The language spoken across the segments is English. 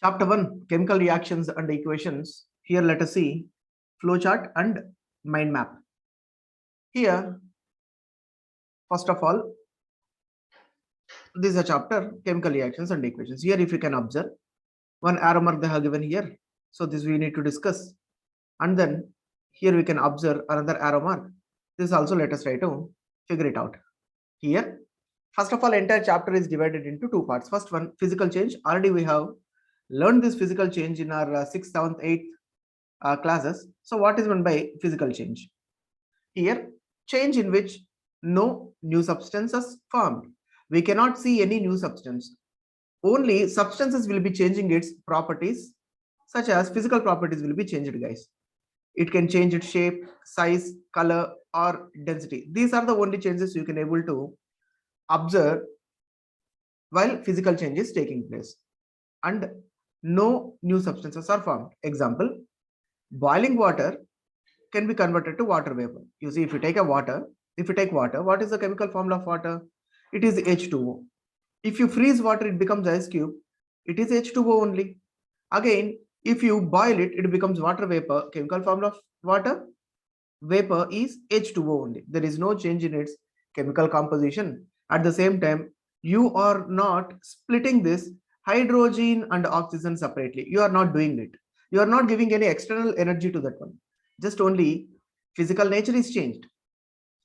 Chapter 1, Chemical Reactions and Equations. Here let us see flowchart and mind map. Here, first of all, this is a chapter, Chemical Reactions and Equations. Here if you can observe, one arrow mark they have given here. So this we need to discuss. And then here we can observe another arrow mark. This also let us try to figure it out. Here, first of all, entire chapter is divided into two parts. First one, physical change. Already we have learned this physical change in our 6th, 7th, 8th classes. So what is meant by physical change? Here, change in which no new substances formed. We cannot see any new substance. Only substances will be changing its properties, such as physical properties will be changed, guys. It can change its shape, size, color, or density. These are the only changes you can able to observe while physical change is taking place. And no new substances are formed. Example, boiling water can be converted to water vapor. You see, if you take water, what is the chemical formula of water? It is H2O. If you freeze water, it becomes ice cube. It is H2O only. Again, if you boil it, it becomes water vapor. Chemical formula of water vapor is H2O only. There is no change in its chemical composition. At the same time, you are not splitting this hydrogen and oxygen separately. You are not doing it. You are not giving any external energy to that one. Just only physical nature is changed.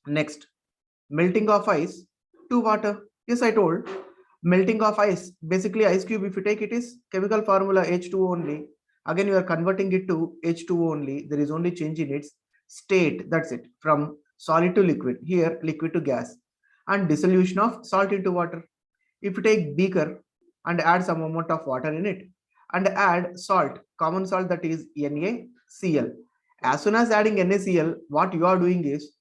Next, melting of ice to water. Yes, I told melting of ice. Basically, ice cube, if you take it, is chemical formula H2O only. Again, you are converting it to H2O only. There is only change in its state. That's it. From solid to liquid. Here, liquid to gas. And dissolution of salt into water. If you take beaker and add some amount of water in it and add salt, common salt, that is NaCl. As soon as adding NaCl, what you are doing is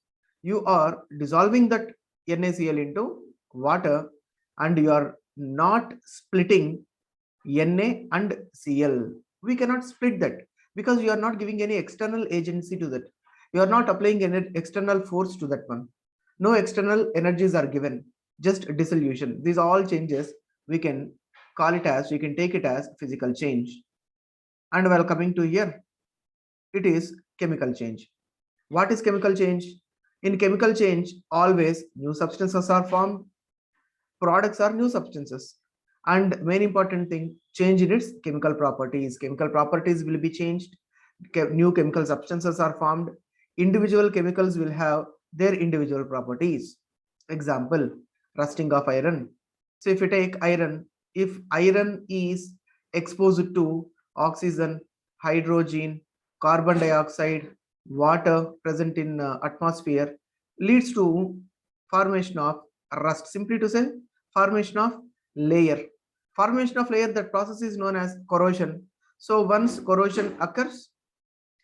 you are dissolving that NaCl into water and you are not splitting Na and Cl. We cannot split that because you are not giving any external agency to that. You are not applying any external force to that one. No external energies are given, just dissolution. These all changes we can we can take it as physical change. And while coming to here, it is chemical change. What is chemical change? In chemical change, always new substances are formed, products are new substances. And main important thing, change in its chemical properties. Chemical properties will be changed, new chemical substances are formed, individual chemicals will have their individual properties. Example, rusting of iron. So if you take iron, if iron is exposed to oxygen, hydrogen, carbon dioxide, water present in atmosphere, leads to formation of rust. Simply to say, formation of layer. Formation of layer, that process is known as corrosion. So once corrosion occurs,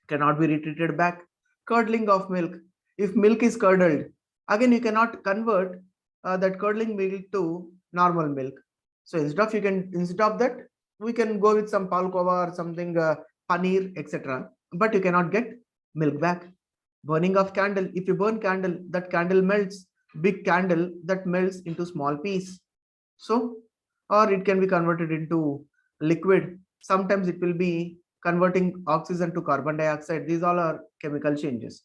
cannot be retreated back. Curdling of milk. If milk is curdled, again you cannot convert that curdling milk to normal milk. So instead of that, we can go with some palkova or something, paneer, etc. But you cannot get milk back. Burning of candle. If you burn candle, that candle melts. Big candle that melts into small piece. So, or it can be converted into liquid. Sometimes it will be converting oxygen to carbon dioxide. These all are chemical changes.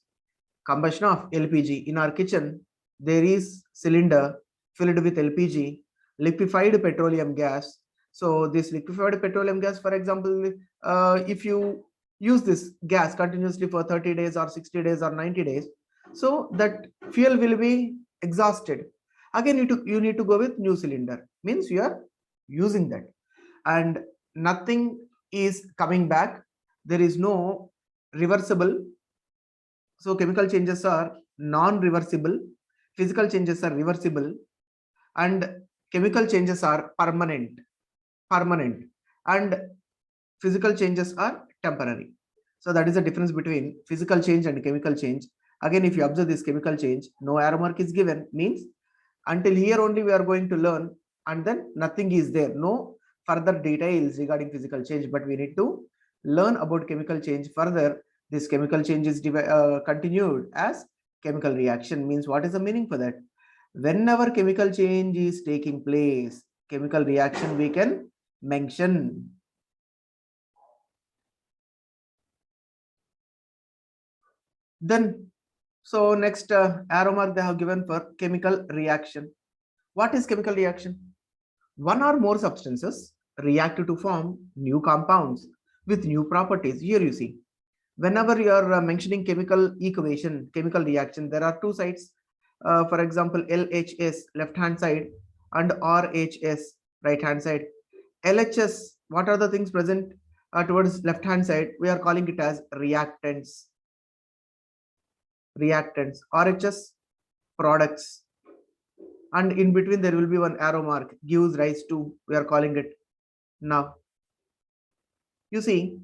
Combustion of LPG. In our kitchen, there is cylinder filled with LPG, liquefied petroleum gas. So this liquefied petroleum gas, for example, if you use this gas continuously for 30 days or 60 days or 90 days, so that fuel will be exhausted. Again, you need to go with new cylinder. Means you are using that. And nothing is coming back. There is no reversible. So chemical changes are non-reversible, physical changes are reversible, and chemical changes are permanent, and physical changes are temporary. So that is the difference between physical change and chemical change. Again, if you observe this chemical change, no arrow mark is given, means until here only we are going to learn, and then nothing is there, no further details regarding physical change, but we need to learn about chemical change further. This chemical change is continued as chemical reaction. Means what is the meaning for that? Whenever chemical change is taking place, chemical reaction we can mention. Then, so next arrow mark they have given for chemical reaction. What is chemical reaction? One or more substances react to form new compounds with new properties. Here you see, whenever you are mentioning chemical equation, chemical reaction, there are two sides. For example, LHS left hand side and RHS right hand side. LHS, what are the things present towards left hand side? We are calling it as reactants. Reactants. RHS, products. And in between there will be one arrow mark, gives rise to, we are calling it. Now, you see,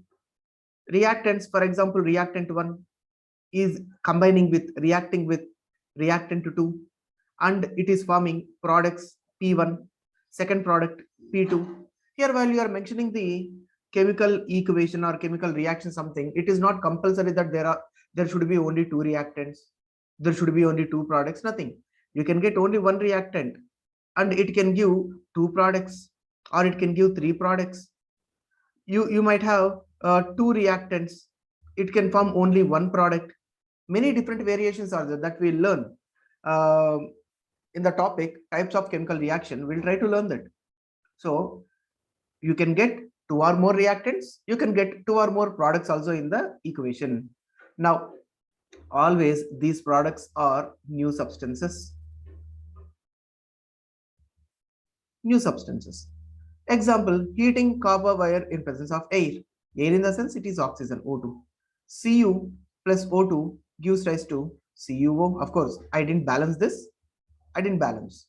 reactants, for example, reactant 1 is combining with, reacting with reactant 2, and it is forming products P1, second product P2. Here, while you are mentioning the chemical equation or chemical reaction something, it is not compulsory that there should be only two reactants, there should be only two products, nothing. You can get only one reactant and it can give two products, or it can give three products. You might have two reactants, it can form only one product. Many different variations are there that we learn in the topic types of chemical reaction. We'll try to learn that. So you can get two or more reactants, you can get two or more products also in the equation. Now, always these products are new substances. New substances. Example, heating copper wire in presence of air. Air in the sense it is oxygen, O2. Cu plus O2 gives rise to CuO. Of course, I didn't balance this. I didn't balance.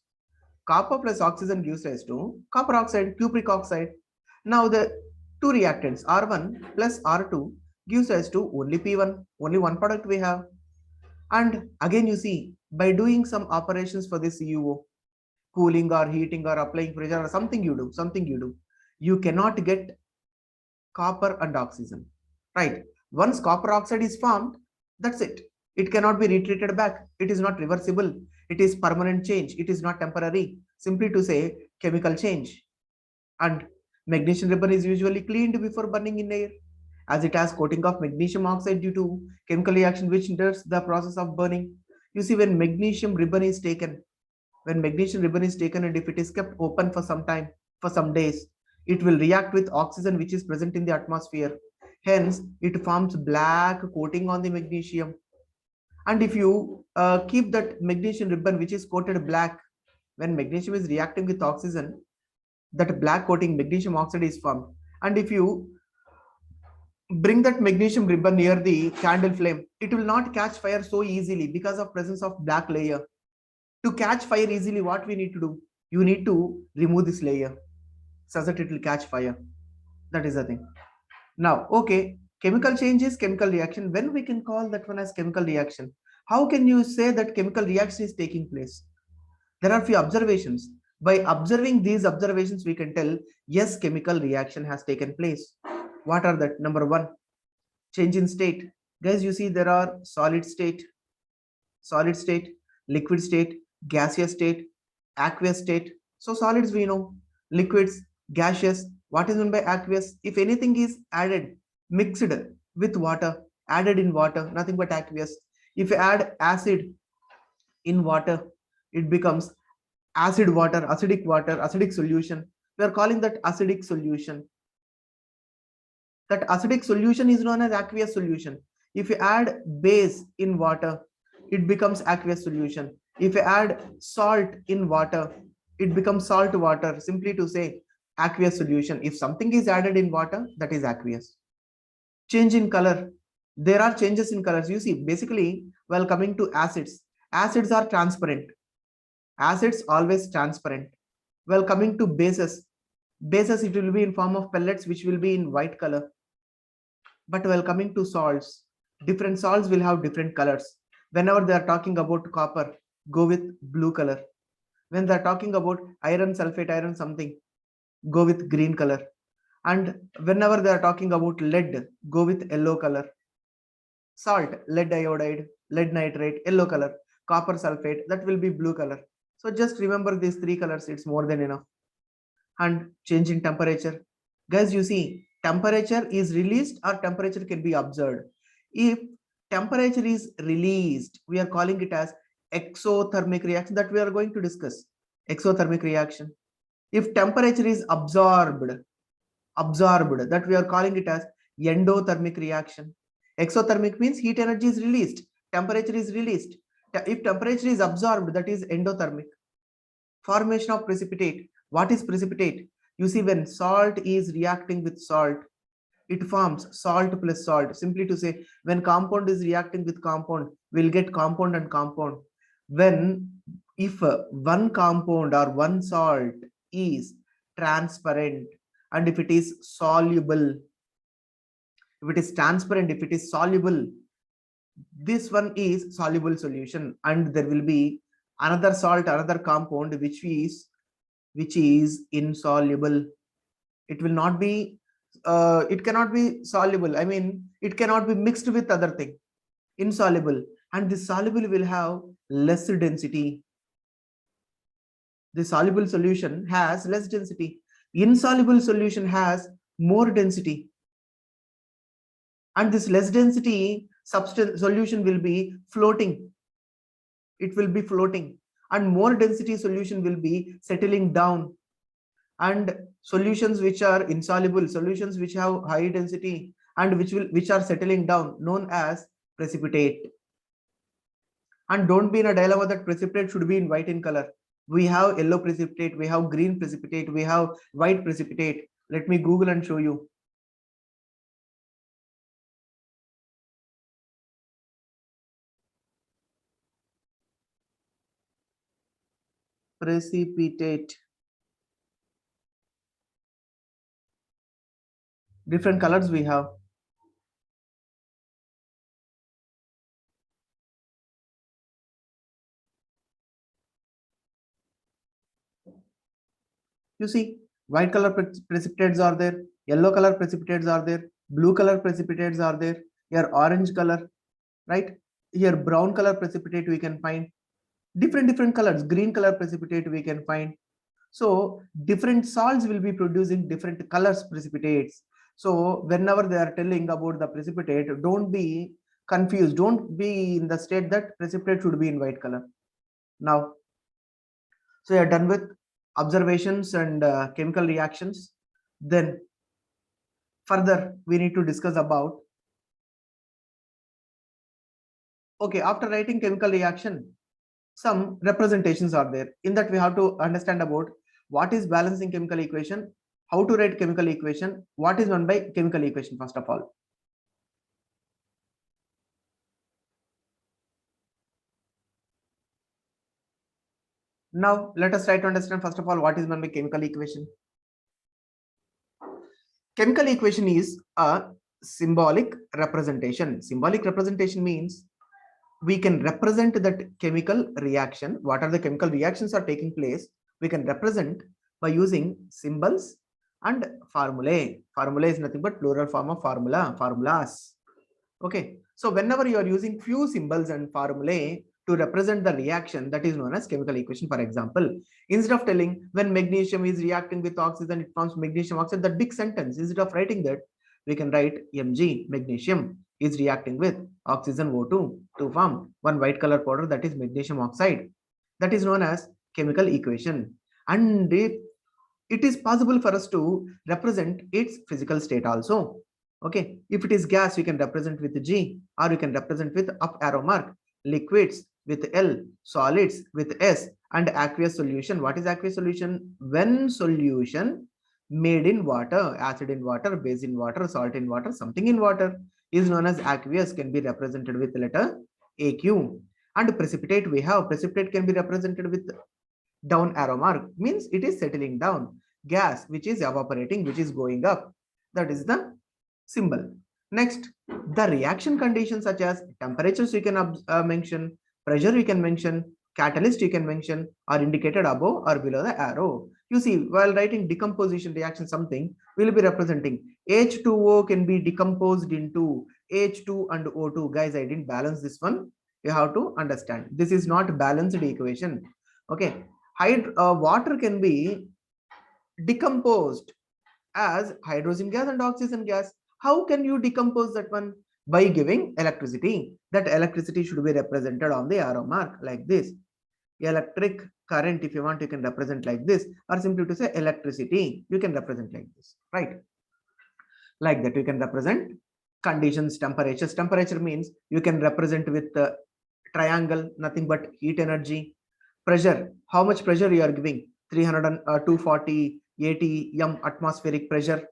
Copper plus oxygen gives rise to copper oxide, cupric oxide. Now the two reactants R1 plus R2 gives rise to only P1. Only one product we have. And again you see, by doing some operations for this CuO, cooling or heating or applying pressure or something you do, you cannot get copper and oxygen, right? Once copper oxide is formed, that's it. It cannot be retreated back. It is not reversible. It is permanent change. It is not temporary. Simply to say chemical change. And magnesium ribbon is usually cleaned before burning in air, as it has coating of magnesium oxide due to chemical reaction which hinders the process of burning. You see, when magnesium ribbon is taken, and if it is kept open for some time, for some days, it will react with oxygen which is present in the atmosphere. Hence, it forms black coating on the magnesium. And if you keep that magnesium ribbon which is coated black, when magnesium is reacting with oxygen, that black coating magnesium oxide is formed. And if you bring that magnesium ribbon near the candle flame, it will not catch fire so easily because of presence of black layer. To catch fire easily, what we need to do? You need to remove this layer so that it will catch fire. That is the thing. Now, okay, chemical change is chemical reaction. When we can call that one as chemical reaction? How can you say that chemical reaction is taking place? There are few observations. By observing these observations, we can tell, yes, chemical reaction has taken place. What are that? Number one, change in state. Guys, you see there are solid state, liquid state, gaseous state, aqueous state. So solids we know, liquids, gaseous. What is meant by aqueous? If anything is added, mixed with water, added in water, nothing but aqueous. If you add acid in water, it becomes acid water, acidic solution. We are calling that acidic solution. That acidic solution is known as aqueous solution. If you add base in water, it becomes aqueous solution. If you add salt in water, it becomes salt water. Simply to say aqueous solution. If something is added in water, that is aqueous. Change in color. There are changes in colors. You see, basically, while coming to acids, acids are transparent. Acids always transparent. While coming to bases, it will be in form of pellets which will be in white color. But while coming to salts, different salts will have different colors. Whenever they are talking about copper, go with blue color. When they are talking about iron sulfate, iron something, go with green color. And whenever they are talking about lead, go with yellow color. Salt, lead iodide, lead nitrate, yellow color. Copper sulfate, that will be blue color. So just remember these three colors, it's more than enough. And change in temperature. Guys, you see, temperature is released or temperature can be observed. If temperature is released, we are calling it as exothermic reaction, that we are going to discuss. Exothermic reaction. If temperature is absorbed, that we are calling it as endothermic reaction. Exothermic means heat energy is released, temperature is released. If temperature is absorbed, that is endothermic. Formation of precipitate. What is precipitate? You see, when salt is reacting with salt, it forms salt plus salt. Simply to say, when compound is reacting with compound, we'll get compound and compound. If one compound or one salt is transparent, and if it is soluble, if it is transparent, if it is soluble, this one is soluble solution, and there will be another salt, another compound which is insoluble. It will not be it cannot be soluble, I mean it cannot be mixed with other thing, insoluble. And the soluble will have less density. The soluble solution has less density, insoluble solution has more density, and this less density substance solution will be floating. It will be floating, and more density solution will be settling down. And solutions which are insoluble, solutions which have high density and which are settling down, known as precipitate. And don't be in a dilemma that precipitate should be in white in color. We have yellow precipitate, we have green precipitate, we have white precipitate. Let me Google and show you. Precipitate. Different colors we have. You see, white color precipitates are there, yellow color precipitates are there, blue color precipitates are there, here orange color, right? Here brown color precipitate we can find, different colors, green color precipitate we can find. So different salts will be producing different colors precipitates. So whenever they are telling about the precipitate, don't be confused, don't be in the state that precipitate should be in white color. Now, so you're done with observations and chemical reactions. Then further we need to discuss about, okay, after writing chemical reaction, some representations are there. In that we have to understand about what is balancing chemical equation, how to write chemical equation, what is meant by chemical equation first of all. Now let us try to understand first of all what is meant by chemical equation. Chemical equation is a symbolic representation. Symbolic representation means we can represent that chemical reaction, what are the chemical reactions are taking place, we can represent by using symbols and formulae. Formulae is nothing but plural form of formula, formulas. Okay, so whenever you are using few symbols and formulae to represent the reaction, that is known as chemical equation. For example, instead of telling when magnesium is reacting with oxygen it forms magnesium oxide, that big sentence, instead of writing that, we can write Mg, magnesium is reacting with oxygen O2 to form one white color powder, that is magnesium oxide. That is known as chemical equation. And it is possible for us to represent its physical state also. Okay, if it is gas, we can represent with G, or we can represent with up arrow mark. Liquids with L, solids with S, and aqueous solution. What is aqueous solution? When solution made in water, acid in water, base in water, salt in water, something in water, is known as aqueous, can be represented with letter AQ. And precipitate, we have precipitate can be represented with down arrow mark, means it is settling down. Gas, which is evaporating, which is going up, that is the symbol. Next, the reaction conditions such as temperatures we can mention, pressure we can mention, catalyst you can mention, are indicated above or below the arrow. You see, while writing decomposition reaction something, we will be representing H2O can be decomposed into H2 and O2. Guys, I didn't balance this one. You have to understand. This is not balanced equation. Okay, water can be decomposed as hydrogen gas and oxygen gas. How can you decompose that one? by giving electricity. That electricity should be represented on the arrow mark like this. Electric current, if you want, you can represent like this, or simply to say electricity, you can represent like this, right? Like that, you can represent conditions, temperatures. Temperature means you can represent with the triangle, nothing but heat energy. Pressure, how much pressure you are giving, 300 and 240 atm atmospheric pressure.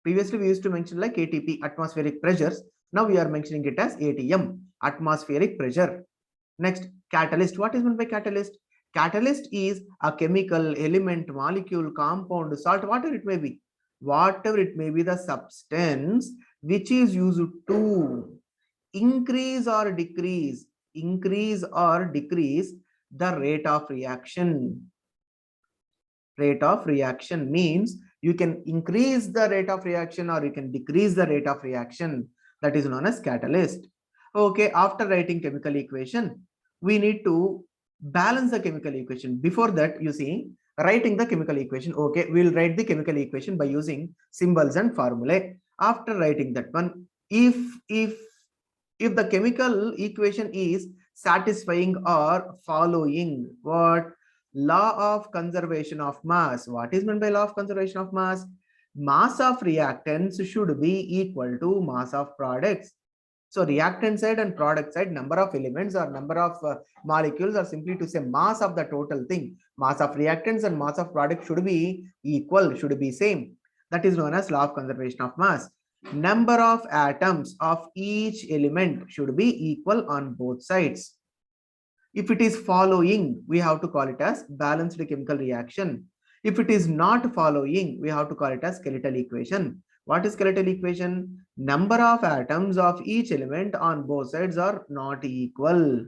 Previously we used to mention like ATP, atmospheric pressures. Now we are mentioning it as ATM, atmospheric pressure. Next, catalyst. What is meant by catalyst? Catalyst is a chemical, element, molecule, compound, salt, whatever it may be. Whatever it may be, the substance which is used to increase or decrease the rate of reaction. Rate of reaction means you can increase the rate of reaction or you can decrease the rate of reaction. That is known as catalyst. Okay, after writing chemical equation, we need to balance the chemical equation. Before that, you see, writing the chemical equation. Okay, we'll write the chemical equation by using symbols and formulae. After writing that one, if the chemical equation is satisfying or following what? Law of conservation of mass. What is meant by law of conservation of mass? Mass of reactants should be equal to mass of products. So reactant side and product side, number of elements or number of molecules, or simply to say mass of the total thing. Mass of reactants and mass of product should be equal, should be same. That is known as law of conservation of mass. Number of atoms of each element should be equal on both sides. If it is following, we have to call it as balanced chemical reaction. If it is not following, we have to call it as skeletal equation. What is skeletal equation? Number of atoms of each element on both sides are not equal.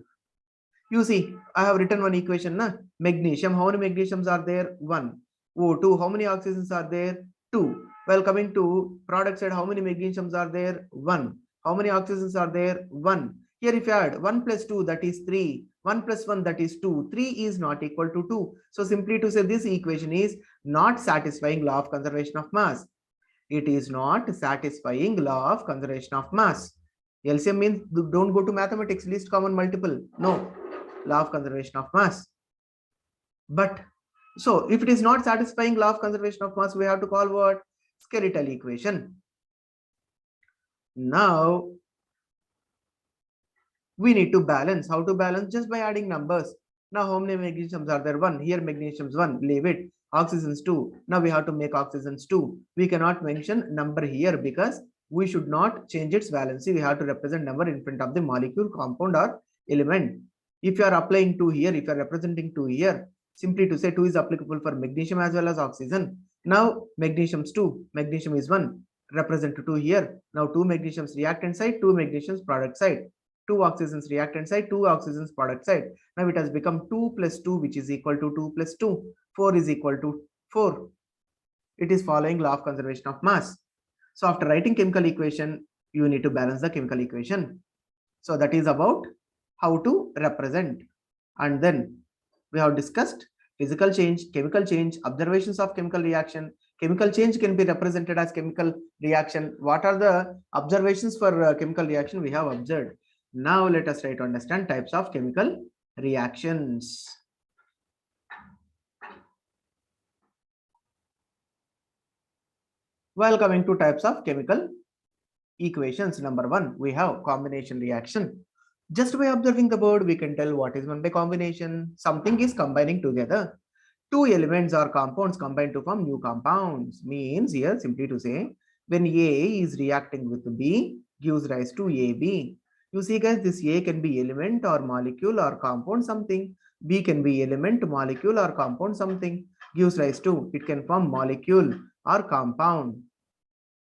You see, I have written one equation. Na? Magnesium, how many magnesiums are there? 1. O2, how many oxygens are there? 2. Well, coming to product side, how many magnesiums are there? 1. How many oxygens are there? 1. Here if you add 1 plus 2, that is 3. 1 plus 1, that is 2. 3 is not equal to 2. So simply to say this equation is not satisfying law of conservation of mass. It is not satisfying law of conservation of mass. LCM means don't go to mathematics, least common multiple. No, law of conservation of mass. But so if it is not satisfying law of conservation of mass, we have to call what? Skeletal equation. Now we need to balance. How to balance? Just by adding numbers. Now how many magnesiums are there? 1. Here magnesiums 1, leave it. Oxygens 2. Now we have to make oxygens 2. We cannot mention number here because we should not change its valency. We have to represent number in front of the molecule, compound or element. If you are applying 2 here, if you are representing 2 here, simply to say 2 is applicable for magnesium as well as oxygen. Now magnesium is 2, magnesium is 1, represent 2 here. Now 2 magnesiums reactant side, 2 magnesiums product side. 2 oxygens reactant side, 2 oxygens product side. Now it has become 2 plus 2, which is equal to 2 plus 2. 4 is equal to 4. It is following law of conservation of mass. So after writing chemical equation, you need to balance the chemical equation. So that is about how to represent. And then we have discussed physical change, chemical change, observations of chemical reaction. Chemical change can be represented as chemical reaction. What are the observations for chemical reaction we have observed? Now let us try to understand types of chemical reactions. While coming to types of chemical equations, number 1, we have combination reaction. Just by observing the board, we can tell what is meant by combination. Something is combining together. 2 elements or compounds combine to form new compounds. Means here simply to say when A is reacting with B gives rise to AB. You see guys, this A can be element or molecule or compound something. B can be element, molecule or compound something. Gives rise to, it can form molecule or compound.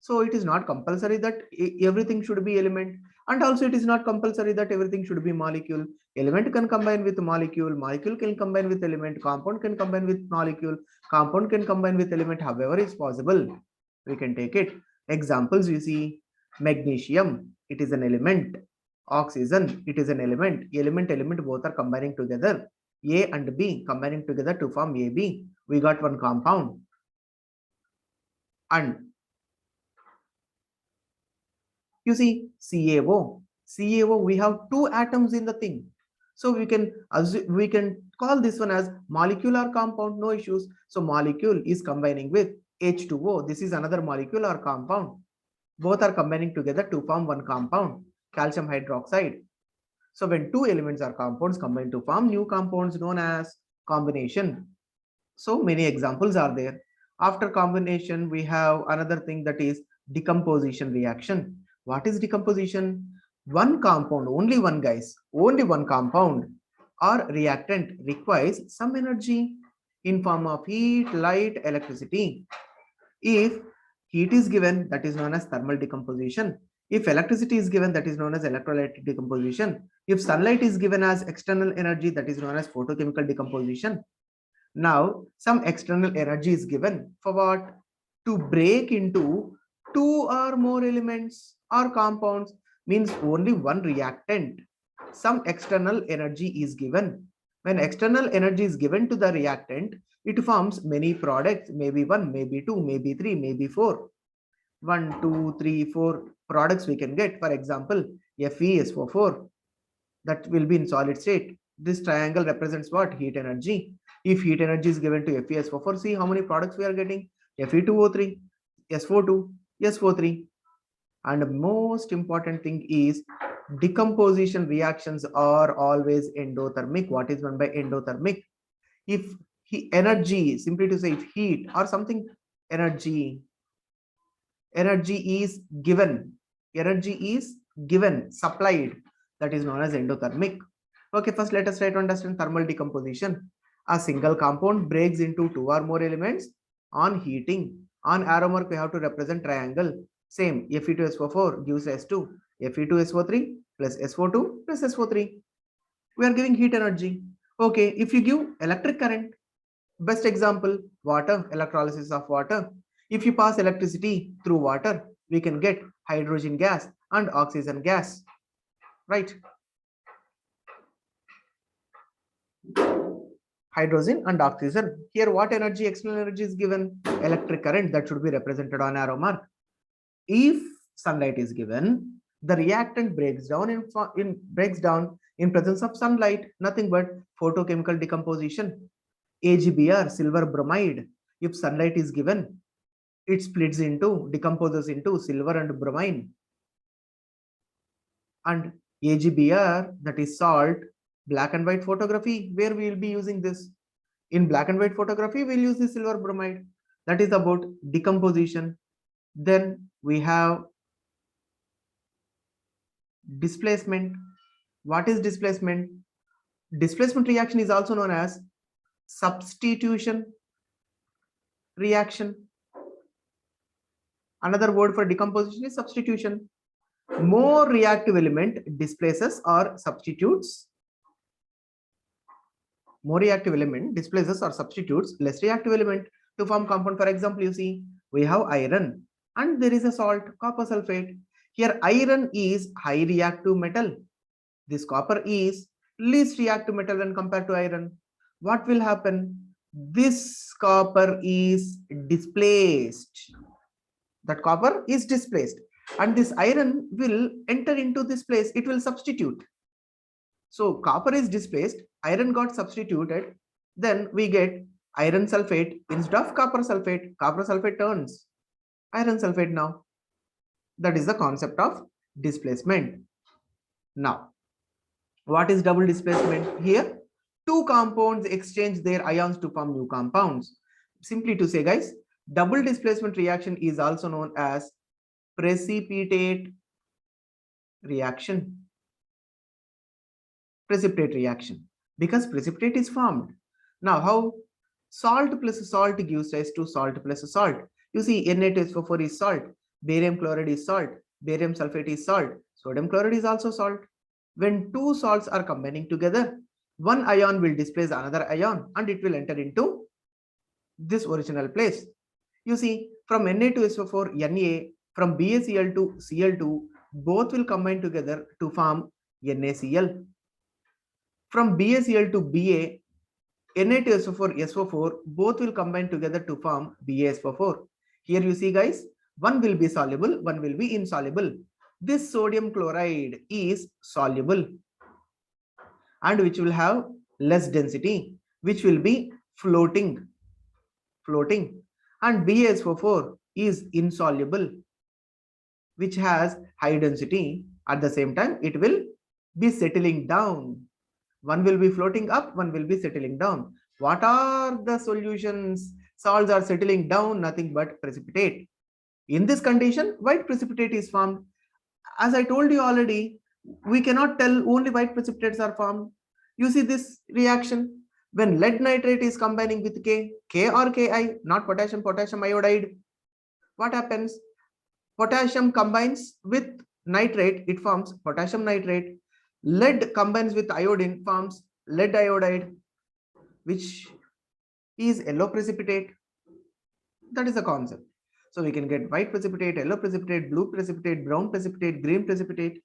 So it is not compulsory that everything should be element, and also it is not compulsory that everything should be molecule. Element can combine with molecule, molecule can combine with element, compound can combine with molecule, compound can combine with element, however is possible. We can take it. Examples you see, magnesium, it is an element. Oxygen, it is an element. Element both are combining together. A and B combining together to form AB. We got one compound. And You see CaO, we have two atoms in the thing. So we can call this one as molecular compound, no issues. So molecule is combining with H2O. This is another molecular compound. Both are combining together to form one compound, calcium hydroxide. So when two elements or compounds combine to form new compounds known as combination. So many examples are there. After combination, we have another thing, that is decomposition reaction. What is decomposition? One compound, only one, guys, only one compound or reactant requires some energy in form of heat, light, electricity. If heat is given, that is known as thermal decomposition. If electricity is given, that is known as electrolytic decomposition. If sunlight is given as external energy, that is known as photochemical decomposition. Now, some external energy is given for what? To break into two or more elements or compounds, means only one reactant. Some external energy is given. When external energy is given to the reactant, it forms many products, maybe one, maybe two, maybe three, maybe four. 1, 2, 3, 4 products we can get. For example, FeSO4, that will be in solid state. This triangle represents what? Heat energy. If heat energy is given to FeSO4, see how many products we are getting? Fe2O3, SO2, SO3. And most important thing is decomposition reactions are always endothermic. What is meant by endothermic? If energy, simply to say, if heat or something, energy is given, supplied, that is known as endothermic. Okay, first let us try to understand thermal decomposition. A single compound breaks into two or more elements on heating. On arrow mark we have to represent triangle. Same, Fe2SO4 gives S2, Fe2SO3 plus SO2 plus SO3. We are giving heat energy. Okay, if you give electric current, best example, water, electrolysis of water. If you pass electricity through water, we can get hydrogen gas and oxygen gas, right? Hydrogen and oxygen. Here, what energy, external energy is given? Electric current, that should be represented on arrow mark. If sunlight is given, the reactant breaks down in presence of sunlight, nothing but photochemical decomposition. AgBr, silver bromide. If sunlight is given, it decomposes into silver and bromine. And AgBr, that is salt, black and white photography, where we will be using this. In black and white photography, we'll use the silver bromide. That is about decomposition. Then we have displacement. What is displacement? Displacement reaction is also known as substitution reaction. Another word for decomposition is substitution. More reactive element displaces or substitutes. More reactive element displaces or substitutes less reactive element to form compound. For example, you see, we have iron and there is a salt, copper sulfate. Here, iron is high reactive metal. This copper is least reactive metal when compared to iron. What will happen? This copper is displaced. That copper is displaced and this iron will enter into this place. It will substitute. So copper is displaced, iron got substituted, then we get iron sulfate instead of copper sulfate. Copper sulfate turns iron sulfate now. That is the concept of displacement. Now, what is double displacement? Here, two compounds exchange their ions to form new compounds. Simply to say, guys, double displacement reaction is also known as precipitate reaction. Precipitate reaction, because precipitate is formed. Now, how? Salt plus salt gives rise to salt plus salt. You see, Na2SO4 is salt, barium chloride is salt, barium sulfate is salt, sodium chloride is also salt. When two salts are combining together, one ion will displace another ion and it will enter into this original place. You see, from Na2SO4, Na, from BaCl to Cl2, both will combine together to form NaCl. From BaCl to Ba, Na2SO4, SO4, both will combine together to form BaSO4. Here you see, guys, one will be soluble, one will be insoluble. This sodium chloride is soluble and which will have less density, which will be floating, and BaSO4 is insoluble, which has high density. At the same time, it will be settling down. One will be floating up, one will be settling down. What are the solutions? Salts are settling down, nothing but precipitate. In this condition, white precipitate is formed. As I told you already, we cannot tell only white precipitates are formed. You see this reaction when lead nitrate is combining with K or Ki, not potassium, potassium iodide. What happens? Potassium combines with nitrate, it forms potassium nitrate. Lead combines with iodine, forms lead iodide, which is yellow precipitate. That is the concept. So we can get white precipitate, yellow precipitate, blue precipitate, brown precipitate, green precipitate,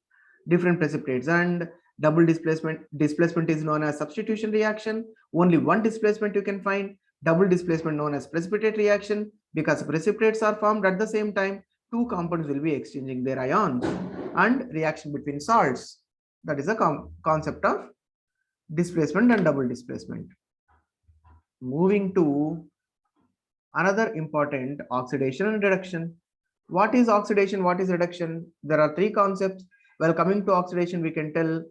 different precipitates. And double displacement is known as substitution reaction. Only one displacement you can find. Double displacement known as precipitate reaction, because precipitates are formed at the same time. Two compounds will be exchanging their ions, and reaction between salts. That is the concept of displacement and double displacement. Moving to another important, oxidation and reduction. What is oxidation? What is reduction? There are three concepts. Well, coming to oxidation, we can tell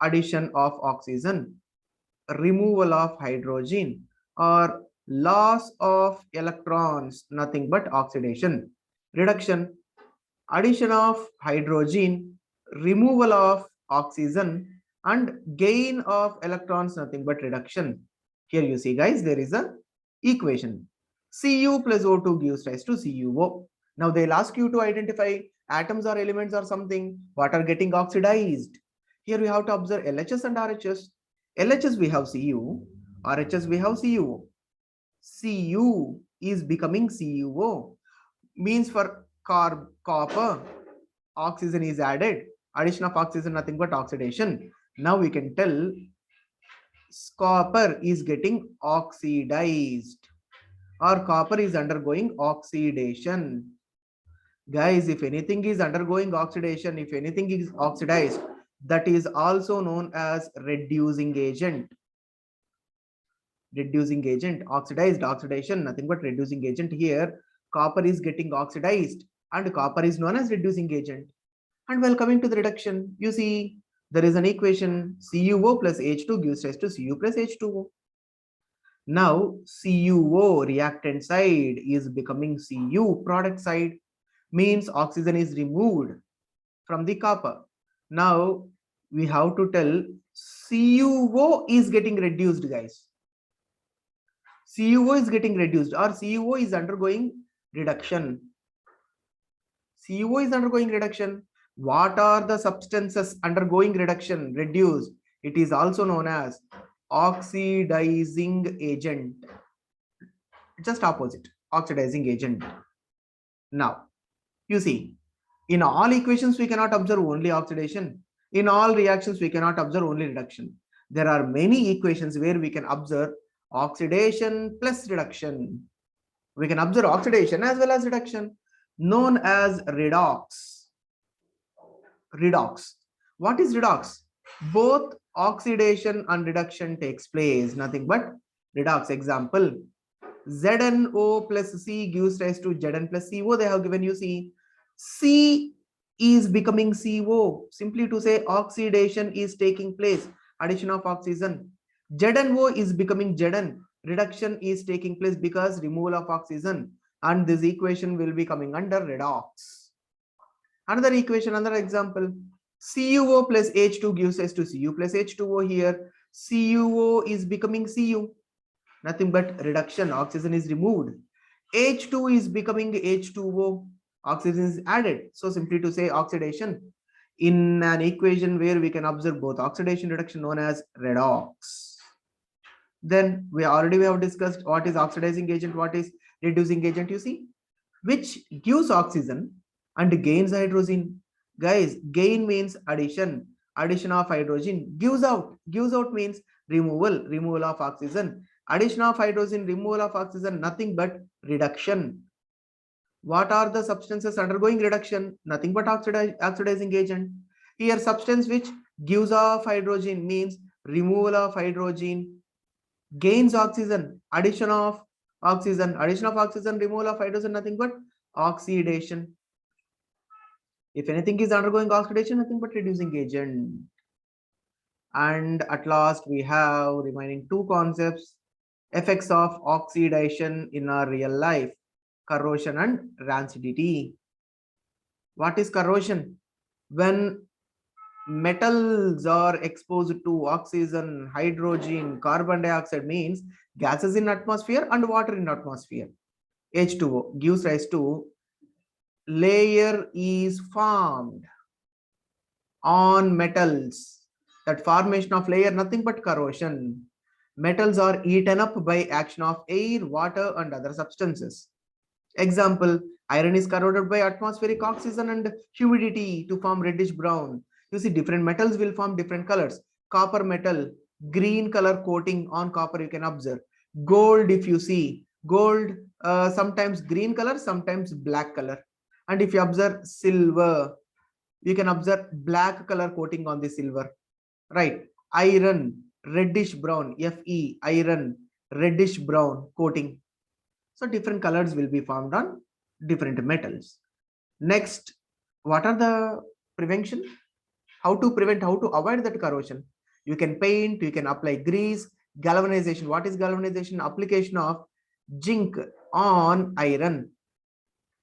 addition of oxygen, removal of hydrogen, or loss of electrons, nothing but oxidation. Reduction, addition of hydrogen, removal of oxygen, and gain of electrons, nothing but reduction. Here you see, guys, there is a equation. Cu plus O2 gives rise to CuO. Now they'll ask you to identify atoms or elements or something what are getting oxidized. Here we have to observe LHS and RHS. LHS we have Cu, RHS we have CuO. Cu is becoming CuO, means for copper, oxygen is added. Addition of oxygen, nothing but oxidation. Now we can tell copper is getting oxidized, or copper is undergoing oxidation. Guys, if anything is undergoing oxidation, if anything is oxidized, that is also known as reducing agent. Reducing agent, oxidized, oxidation, nothing but reducing agent. Here copper is getting oxidized and copper is known as reducing agent. And while coming to the reduction, you see there is an equation, CuO plus H2 gives rise to Cu plus H2O. Now CuO reactant side is becoming Cu product side, means oxygen is removed from the copper. Now we have to tell CuO is getting reduced, guys. CuO is getting reduced, or CuO is undergoing reduction. CuO is undergoing reduction. What are the substances undergoing reduction, reduced? It is also known as oxidizing agent. Just opposite, oxidizing agent. Now, you see, in all equations, we cannot observe only oxidation. In all reactions, we cannot observe only reduction. There are many equations where we can observe oxidation plus reduction. We can observe oxidation as well as reduction, known as redox. Redox. What is redox? Both oxidation and reduction takes place, nothing but redox. Example, ZnO plus C gives rise to Zn plus CO. They have given you C. C is becoming CO. Simply to say oxidation is taking place, addition of oxygen. ZnO is becoming Zn. Reduction is taking place because removal of oxygen. And this equation will be coming under redox. Another equation, another example, CuO plus H2 gives rise to Cu plus H2O. Here CuO is becoming Cu, nothing but reduction, oxygen is removed. H2 is becoming H2O, oxygen is added. So simply to say oxidation in an equation where we can observe both oxidation reduction, known as redox. Then we have discussed what is oxidizing agent, what is reducing agent, you see, which gives oxygen and gains hydrogen. Guys, gain means addition, addition of hydrogen. Gives out means removal of oxygen. Addition of hydrogen, removal of oxygen, nothing but reduction. What are the substances undergoing reduction? Nothing but oxidizing agent. Here, substance which gives off hydrogen means removal of hydrogen, gains oxygen, addition of oxygen, removal of hydrogen, nothing but oxidation. If anything is undergoing oxidation, nothing but reducing agent. And at last, we have remaining two concepts: effects of oxidation in our real life, corrosion and rancidity. What is corrosion? When metals are exposed to oxygen, hydrogen, carbon dioxide, means gases in atmosphere and water in atmosphere. H2O gives rise to layer is formed on metals. That formation of layer, nothing but corrosion. Metals are eaten up by action of air, water and other substances. Example, iron is corroded by atmospheric oxygen and humidity to form reddish brown. You see, different metals will form different colors. Copper metal, green color coating on copper you can observe. Gold, if you see, gold sometimes green color, sometimes black color. And if you observe silver, you can observe black color coating on the silver, right? Iron, reddish brown, Fe, iron, reddish brown coating. So different colors will be formed on different metals. Next, what are the prevention? How to prevent, how to avoid that corrosion? You can paint, you can apply grease. Galvanization, what is galvanization? Application of zinc on iron.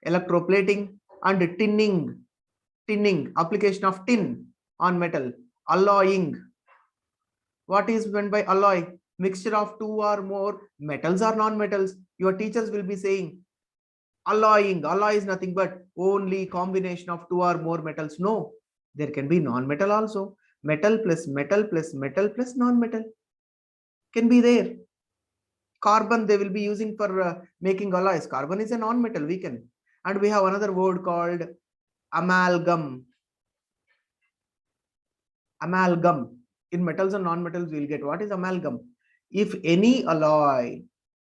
Electroplating and tinning, application of tin on metal. Alloying, what is meant by alloy? Mixture of two or more metals or non-metals. Your teachers will be saying alloying. Alloy is nothing but only combination of two or more metals. No, there can be non-metal also. Metal plus metal plus metal plus non-metal can be there. Carbon they will be using for making alloys. Carbon is a non-metal, we can. And we have another word called amalgam. Amalgam. In metals and non-metals, we'll get what is amalgam. If any alloy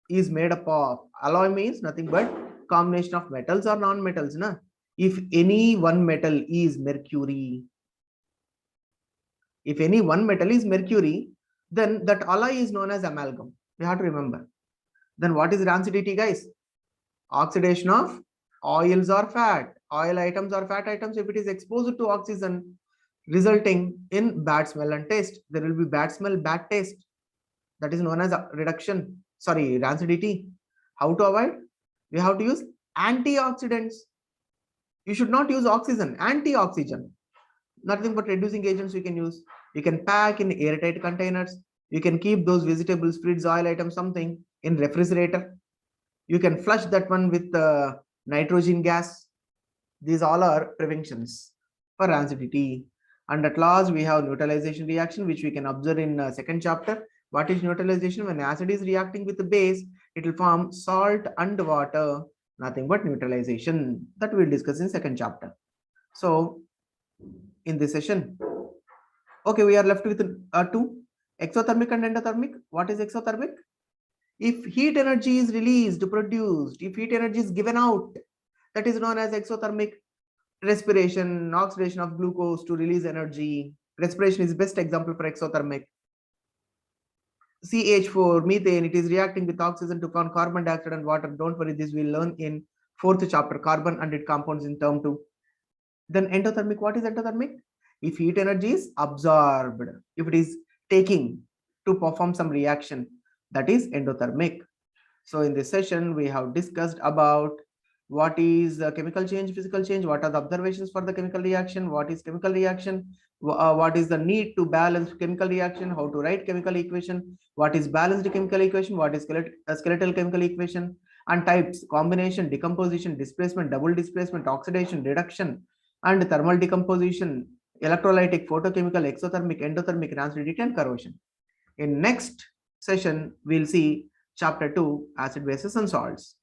is made up of, alloy means nothing but combination of metals or non-metals. Na? If any one metal is mercury, then that alloy is known as amalgam. We have to remember. Then what is rancidity, guys? Oxidation of oils or fat. Oil items or fat items, if it is exposed to oxygen, resulting in bad smell and taste. There will be bad smell, bad taste. That is known as rancidity. How to avoid? We have to use antioxidants. You should not use oxygen, antioxidant. Nothing but reducing agents you can use. You can pack in airtight containers. You can keep those vegetables, fruits, oil items, something in refrigerator. You can flush that one with nitrogen gas. These all are preventions for rancidity. And at last, we have neutralization reaction, which we can observe in second chapter. What is neutralization? When acid is reacting with the base, it will form salt and water. Nothing but neutralization. That we'll discuss in second chapter. So, in this session, okay, we are left with two, exothermic and endothermic. What is exothermic? If heat energy is released, produced, if heat energy is given out, that is known as exothermic. Respiration, oxidation of glucose to release energy. Respiration is best example for exothermic. CH4, methane, it is reacting with oxygen to form carbon dioxide and water. Don't worry, this we'll learn in fourth chapter, carbon and its compounds in term 2. Then endothermic, what is endothermic? If heat energy is absorbed, if it is taking to perform some reaction, that is endothermic. So in this session, we have discussed about what is chemical change, physical change, what are the observations for the chemical reaction, what is chemical reaction, what is the need to balance chemical reaction, how to write chemical equation, what is balanced chemical equation, what is skeletal chemical equation, and types: combination, decomposition, displacement, double displacement, oxidation, reduction, and thermal decomposition, electrolytic, photochemical, exothermic, endothermic, rancidity, and corrosion. In next session, we'll see chapter 2, acid, bases, and salts.